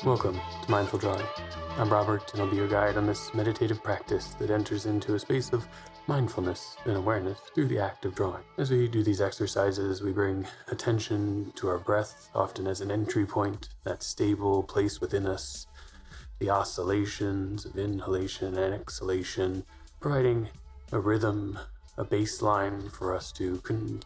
Welcome to Mindful Drawing. I'm Robert, and I'll be your guide on this meditative practice that enters into a space of mindfulness and awareness through the act of drawing. As we do these exercises, we bring attention to our breath, often as an entry point, that stable place within us, the oscillations of inhalation and exhalation, providing a rhythm, a baseline for us to bring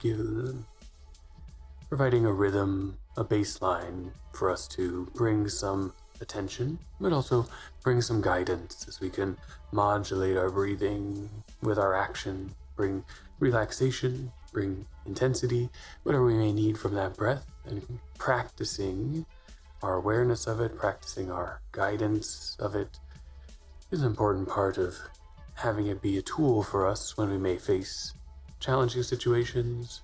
some attention, but also bring some guidance as we can modulate our breathing with our action, bring relaxation, bring intensity, whatever we may need from that breath, and practicing our awareness of it, practicing our guidance of it is an important part of having it be a tool for us when we may face challenging situations,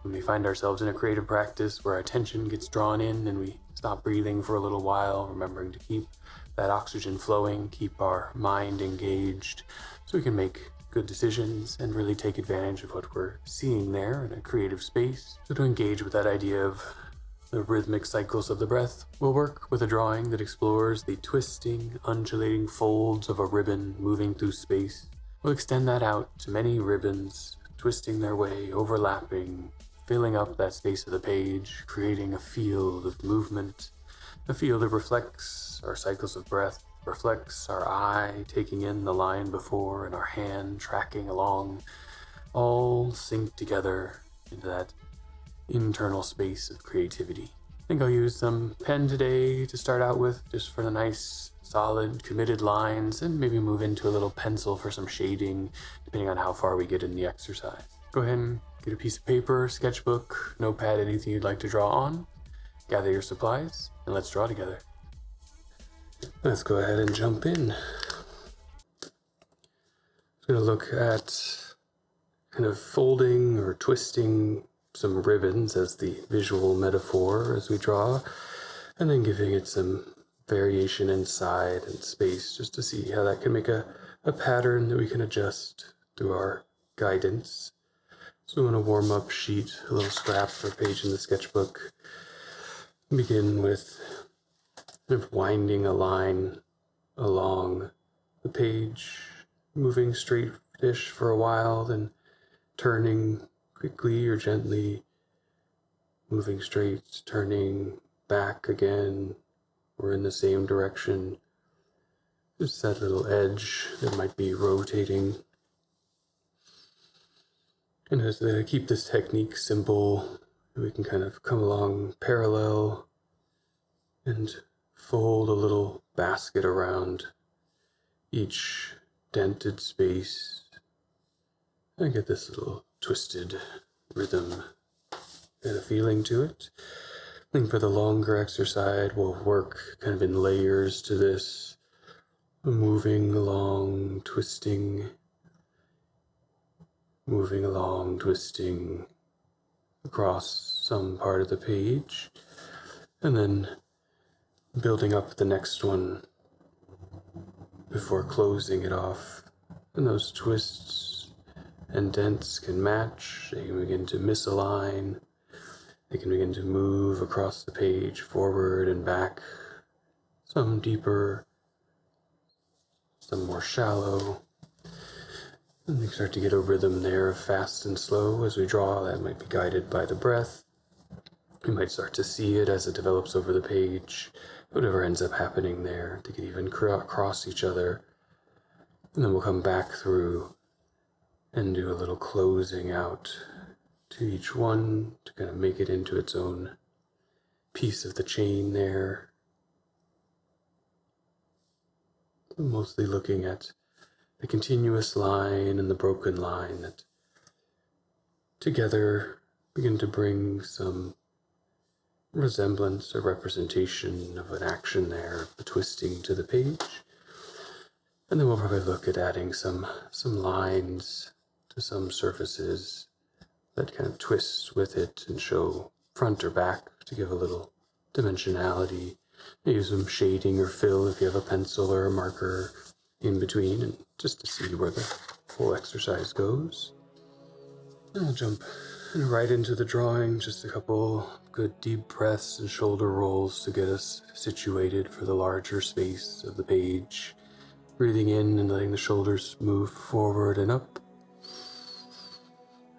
when we find ourselves in a creative practice where our attention gets drawn in and we stop breathing for a little while, remembering to keep that oxygen flowing, keep our mind engaged so we can make good decisions and really take advantage of what we're seeing there in a creative space. So to engage with that idea of the rhythmic cycles of the breath, we'll work with a drawing that explores the twisting, undulating folds of a ribbon moving through space. We'll extend that out to many ribbons, twisting their way, overlapping, filling up that space of the page, creating a field of movement, a field that reflects our cycles of breath, reflects our eye taking in the line before and our hand tracking along, all synced together into that internal space of creativity. I think I'll use some pen today to start out with, just for the nice, solid, committed lines, and maybe move into a little pencil for some shading, depending on how far we get in the exercise. Go ahead and get a piece of paper, sketchbook, notepad, anything you'd like to draw on. Gather your supplies, and let's draw together. Let's go ahead and jump in. I'm going to look at kind of folding or twisting some ribbons as the visual metaphor as we draw, and then giving it some variation inside and space just to see how that can make a pattern that we can adjust through our guidance. So we want a warm-up sheet, a little scrap or page in the sketchbook. Begin with kind of winding a line along the page, moving straight-ish for a while, then turning quickly or gently, moving straight, turning back again, or in the same direction. Just that little edge that might be rotating. And as to keep this technique simple, we can kind of come along parallel and fold a little basket around each dented space and get this little twisted rhythm and a feeling to it. I think for the longer exercise, we'll work kind of in layers to this, moving along, twisting across some part of the page, and then building up the next one before closing it off. And those twists and dents can match, they can begin to misalign, they can begin to move across the page, forward and back, some deeper, some more shallow. And we start to get a rhythm there of fast and slow as we draw. That might be guided by the breath. We might start to see it as it develops over the page, whatever ends up happening there. They could even cross each other. And then we'll come back through and do a little closing out to each one to kind of make it into its own piece of the chain there. So mostly looking at the continuous line and the broken line that together begin to bring some resemblance or representation of an action there, the twisting to the page. And then we'll probably look at adding some lines to some surfaces that kind of twist with it and show front or back to give a little dimensionality. Maybe some shading or fill if you have a pencil or a marker in between, and just to see where the whole exercise goes. And we'll jump right into the drawing, just a couple good deep breaths and shoulder rolls to get us situated for the larger space of the page. Breathing in and letting the shoulders move forward and up,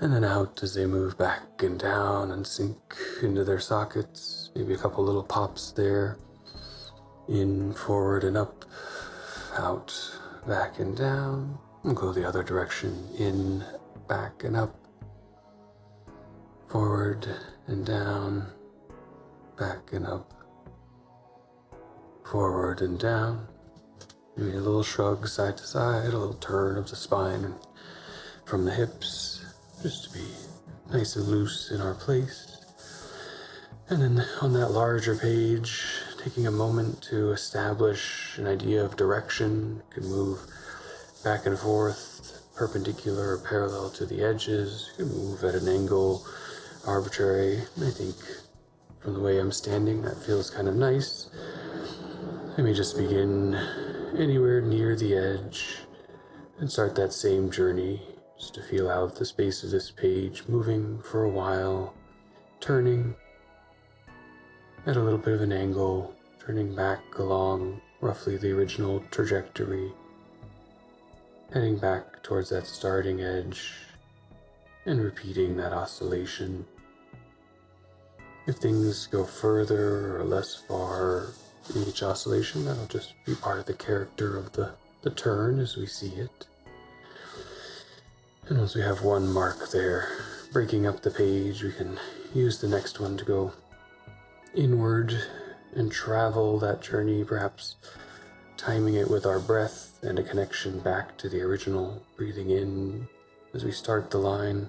and then out as they move back and down and sink into their sockets. Maybe a couple little pops there. In, forward and up, out, back and down. And go the other direction, in, back and up, forward and down, back and up, forward and down. Maybe a little shrug side to side, a little turn of the spine from the hips, just to be nice and loose in our place. And then on that larger page, taking a moment to establish an idea of direction. You can move back and forth, perpendicular or parallel to the edges. You can move at an angle, arbitrary. I think from the way I'm standing, that feels kind of nice. Let me just begin anywhere near the edge and start that same journey, just to feel out the space of this page, moving for a while, turning at a little bit of an angle, turning back along roughly the original trajectory, heading back towards that starting edge, and repeating that oscillation. If things go further or less far in each oscillation, that'll just be part of the character of the turn as we see it. And once we have one mark there, breaking up the page, we can use the next one to go inward and travel that journey, perhaps timing it with our breath and a connection back to the original, breathing in as we start the line,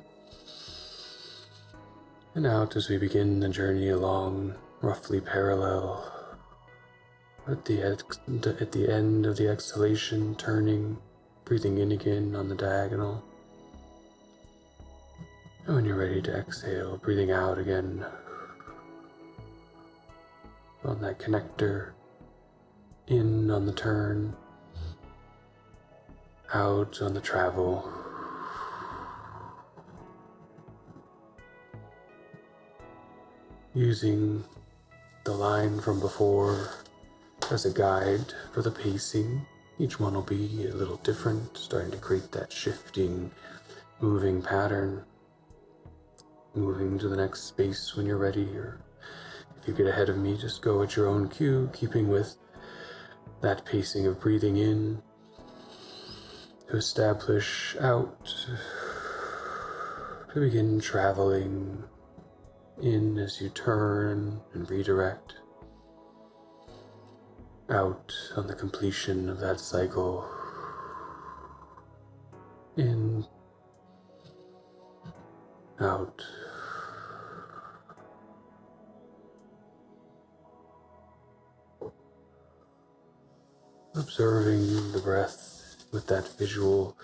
and out as we begin the journey along, roughly parallel. At the end of the exhalation, turning, breathing in again on the diagonal. And when you're ready to exhale, breathing out again on that connector, in on the turn, out on the travel. Using the line from before as a guide for the pacing. Each one will be a little different, starting to create that shifting, moving pattern. Moving to the next space when you're ready, or if you get ahead of me, just go at your own cue, keeping with that pacing of breathing in to establish out, to begin traveling in as you turn and redirect, out on the completion of that cycle, in, out. Observing the breath with that visual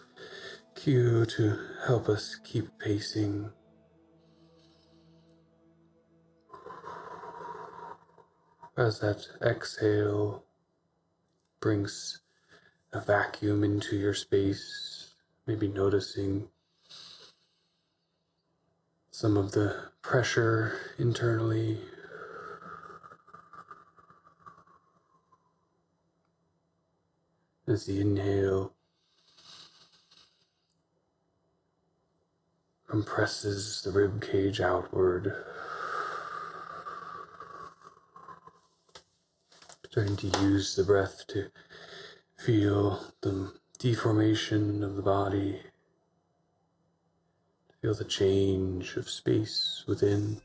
cue to help us keep pacing. As that exhale brings a vacuum into your space, maybe noticing some of the pressure internally. As the inhale compresses the rib cage outward, starting to use the breath to feel the deformation of the body, feel the change of space within.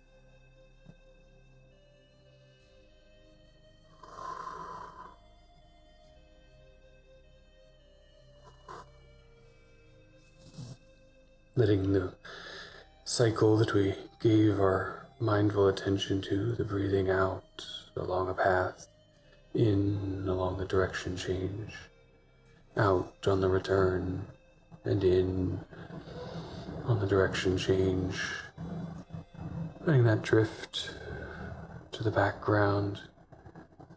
Letting the cycle that we gave our mindful attention to, the breathing out along a path, in along the direction change, out on the return, and in on the direction change, letting that drift to the background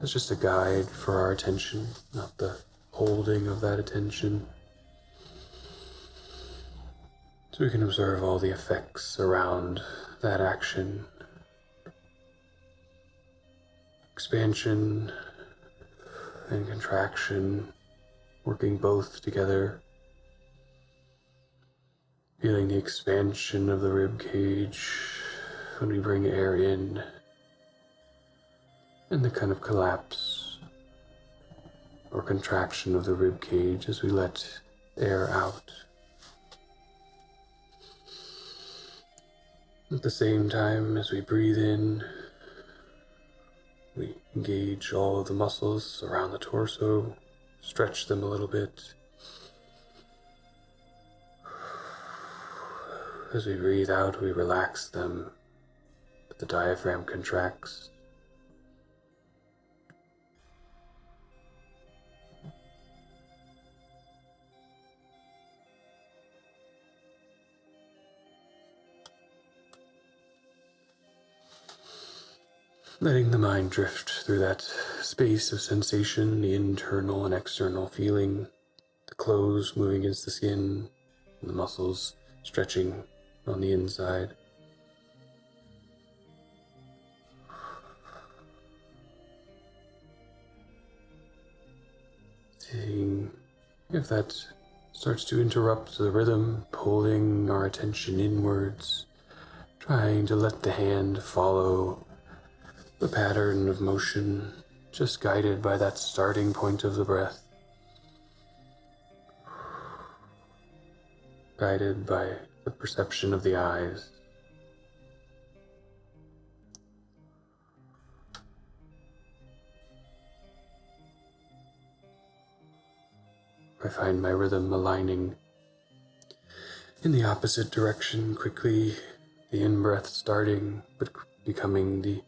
as just a guide for our attention, not the holding of that attention. So we can observe all the effects around that action. Expansion and contraction, working both together. Feeling the expansion of the rib cage when we bring air in, and the kind of collapse or contraction of the rib cage as we let air out. At the same time, as we breathe in, we engage all of the muscles around the torso, stretch them a little bit. As we breathe out, we relax them, but the diaphragm contracts. Letting the mind drift through that space of sensation, the internal and external feeling, the clothes moving against the skin, and the muscles stretching on the inside. Seeing if that starts to interrupt the rhythm, pulling our attention inwards, trying to let the hand follow the pattern of motion, just guided by that starting point of the breath, guided by the perception of the eyes. I find my rhythm aligning in the opposite direction quickly, the in-breath starting, but becoming the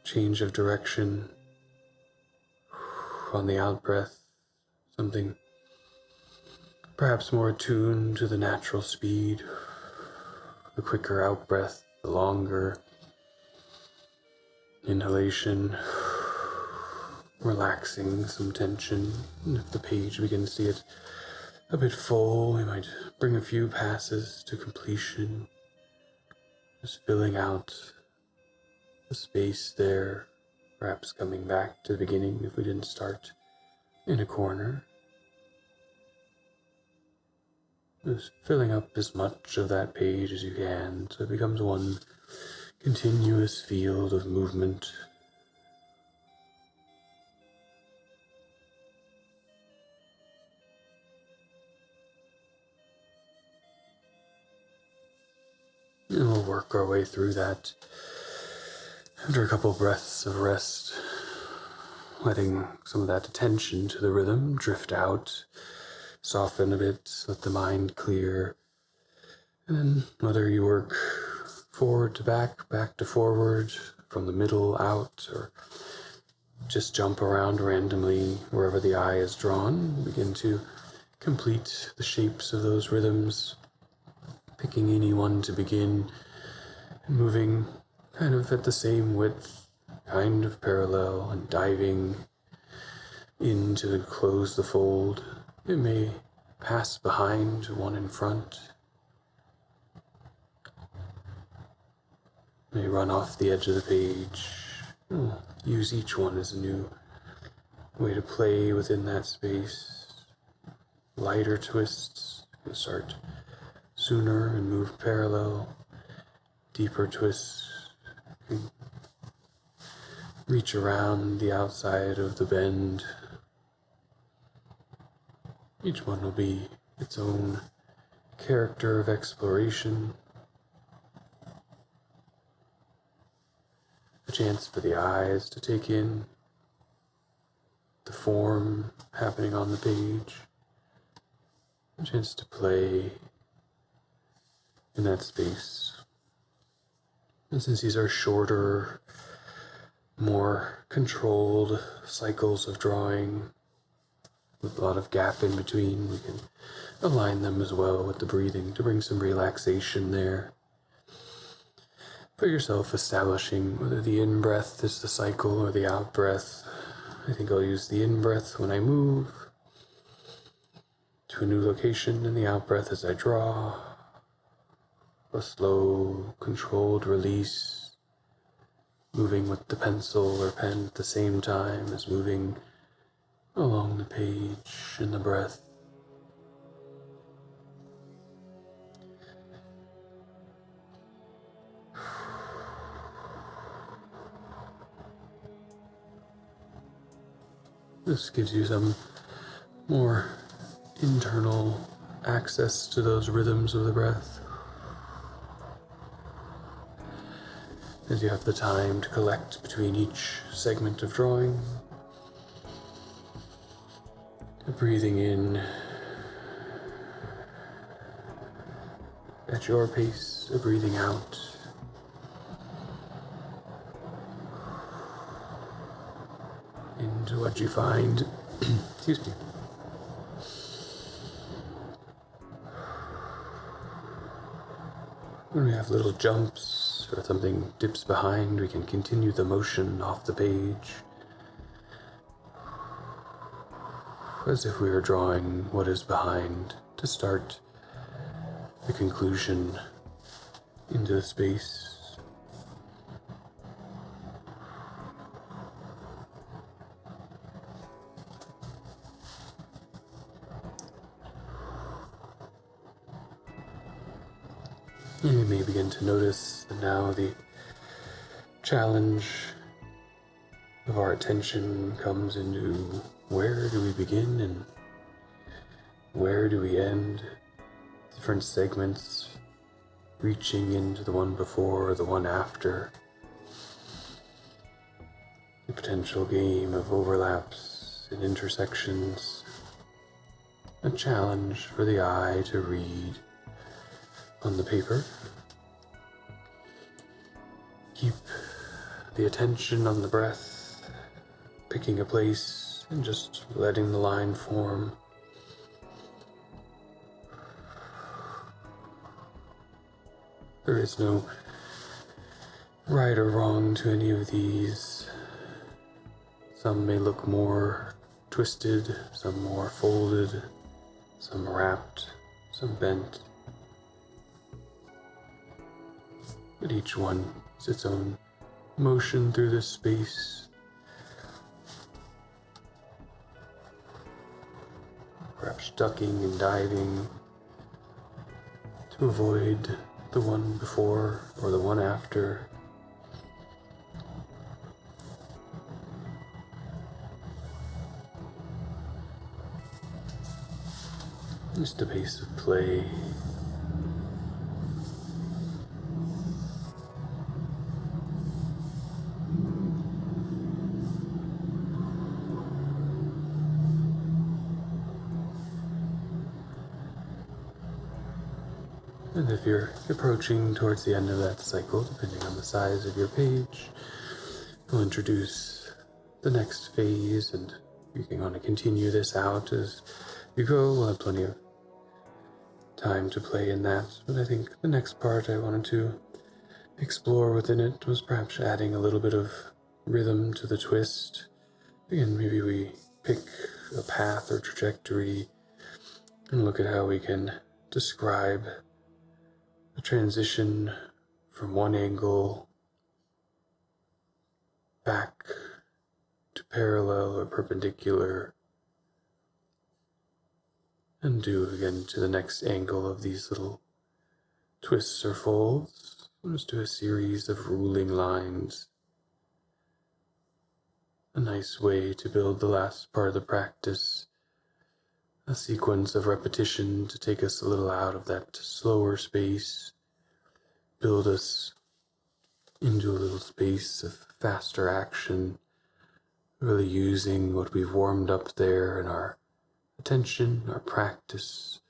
change of direction on the out-breath, something perhaps more attuned to the natural speed, the quicker out-breath, the longer inhalation, relaxing some tension. And if the page begins to get a bit full, we might bring a few passes to completion, just filling out the space there, perhaps coming back to the beginning if we didn't start in a corner. Just filling up as much of that page as you can so it becomes one continuous field of movement. And we'll work our way through that. After a couple breaths of rest, letting some of that attention to the rhythm drift out, soften a bit, let the mind clear. And then whether you work forward to back, back to forward, from the middle out, or just jump around randomly wherever the eye is drawn, begin to complete the shapes of those rhythms, picking any one to begin, and moving kind of at the same width, kind of parallel, and diving in to close the fold. It may pass behind one in front, may run off the edge of the page. Use each one as a new way to play within that space. Lighter twists can start sooner and move parallel. Deeper twists can reach around the outside of the bend. Each one will be its own character of exploration. A chance for the eyes to take in the form happening on the page. A chance to play in that space. And since these are shorter, more controlled cycles of drawing, with a lot of gap in between, we can align them as well with the breathing to bring some relaxation there. For yourself, establishing whether the in-breath is the cycle or the out-breath. I think I'll use the in-breath when I move to a new location and the out-breath as I draw. a slow, controlled release, moving with the pencil or pen at the same time as moving along the page and the breath. This gives you some more internal access to those rhythms of the breath, as you have the time to collect between each segment of drawing. Breathing in at your pace, breathing out into what you find. Excuse me. When we have little jumps or something dips behind, we can continue the motion off the page, as if we were drawing what is behind to start the conclusion into the space. And you may begin to notice that now the challenge of our attention comes into where do we begin and where do we end? Different segments reaching into the one before or the one after. The potential game of overlaps and intersections. A challenge for the eye to read on the paper. Keep the attention on the breath, picking a place and just letting the line form. There is no right or wrong to any of these. Some may look more twisted, some more folded, some wrapped, some bent. But each one is its own motion through this space. Perhaps ducking and diving to avoid the one before or the one after. Just a pace of play. And if you're approaching towards the end of that cycle, depending on the size of your page, we'll introduce the next phase, and you can want to continue this out as you go. We'll have plenty of time to play in that. But I think the next part I wanted to explore within it was perhaps adding a little bit of rhythm to the twist. Again, maybe we pick a path or trajectory and look at how we can describe a transition from one angle back to parallel or perpendicular, and do again to the next angle of these little twists or folds. We'll just do a series of ruling lines. A nice way to build the last part of the practice. A sequence of repetition to take us a little out of that slower space, build us into a little space of faster action, really using what we've warmed up there in our attention, our practice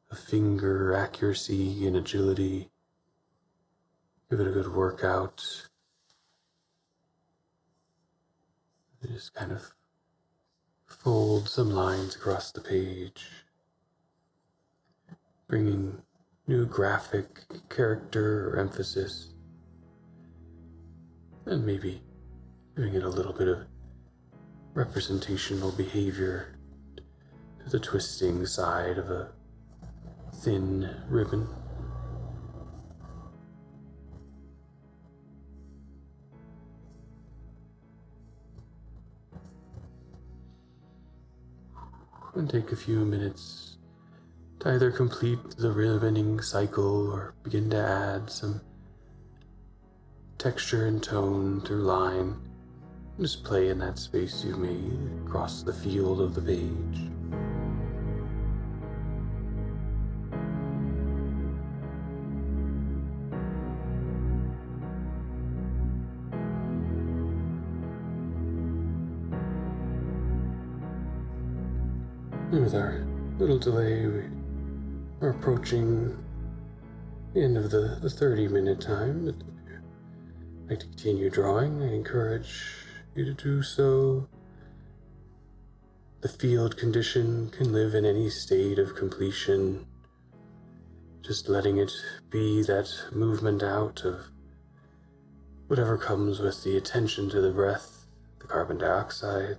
of finger accuracy and agility. Give it a good workout. Just kind of fold some lines across the page, bringing new graphic character or emphasis, and maybe giving it a little bit of representational behavior to the twisting side of a thin ribbon. and take a few minutes to either complete the ribbon cycle or begin to add some texture and tone through line. Just play in that space you've made across the field of the page. And with our little delay, we are approaching the end of the 30-minute time. But if you'd like to continue drawing, I encourage you to do so. The field condition can live in any state of completion, just letting it be that movement out of whatever comes with the attention to the breath, the carbon dioxide,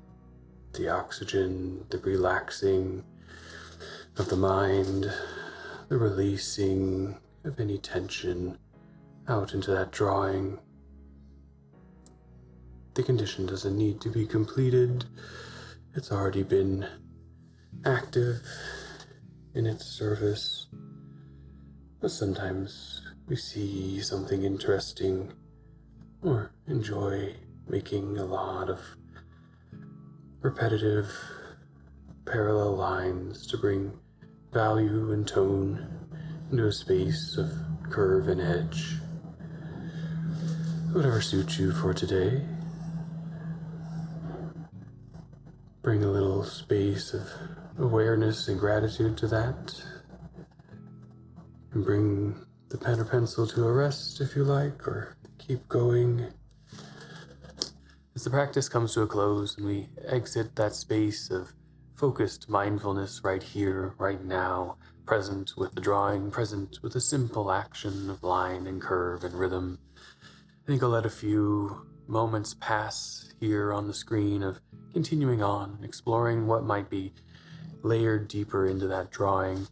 the oxygen, the relaxing of the mind, the releasing of any tension out into that drawing. The condition doesn't need to be completed. It's already been active in its service. But sometimes we see something interesting or enjoy making a lot of repetitive parallel lines to bring value and tone into a space of curve and edge. Whatever suits you for today. Bring a little space of awareness and gratitude to that. And bring the pen or pencil to a rest if you like, or keep going. As the practice comes to a close and we exit that space of focused mindfulness right here, right now, present with the drawing, present with a simple action of line and curve and rhythm, I think I'll let a few moments pass here on the screen of continuing on, exploring what might be layered deeper into that drawing,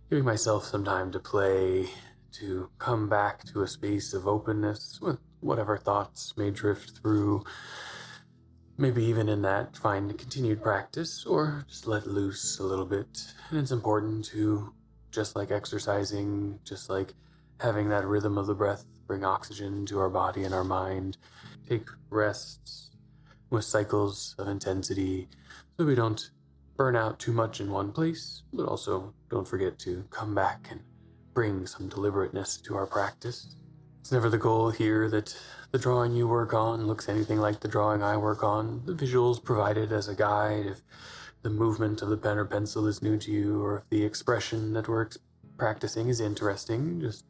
giving myself some time to play, to come back to a space of openness with whatever thoughts may drift through. Maybe even in that, find continued practice or just let loose a little bit. And it's important to, just like exercising, just like having that rhythm of the breath bring oxygen to our body and our mind, take rests with cycles of intensity so we don't burn out too much in one place, but also don't forget to come back and bring some deliberateness to our practice. It's never the goal here that the drawing you work on looks anything like the drawing I work on. The visuals provided as a guide, if the movement of the pen or pencil is new to you, or if the expression that we're practicing is interesting, just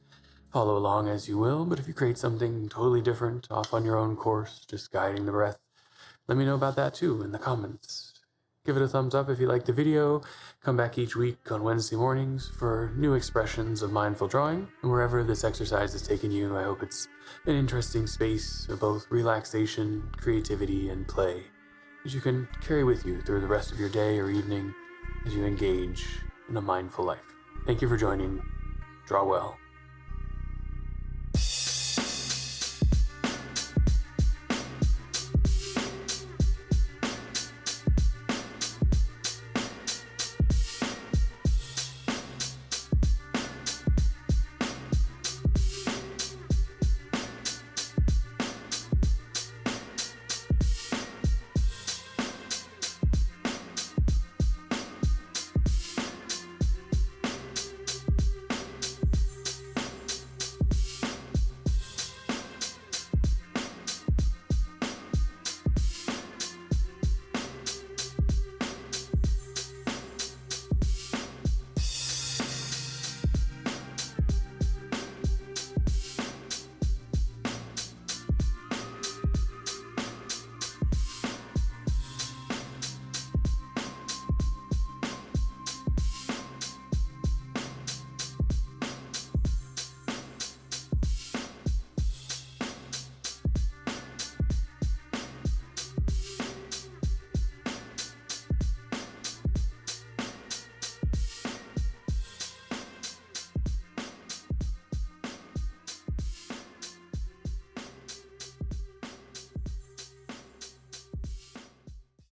follow along as you will. But if you create something totally different, off on your own course, just guiding the breath, let me know about that too in the comments. Give it a thumbs up if you liked the video. Come back each week on Wednesday mornings for new expressions of mindful drawing. And wherever this exercise has taken you, I hope it's an interesting space of both relaxation, creativity, and play that you can carry with you through the rest of your day or evening as you engage in a mindful life. Thank you for joining. Draw well.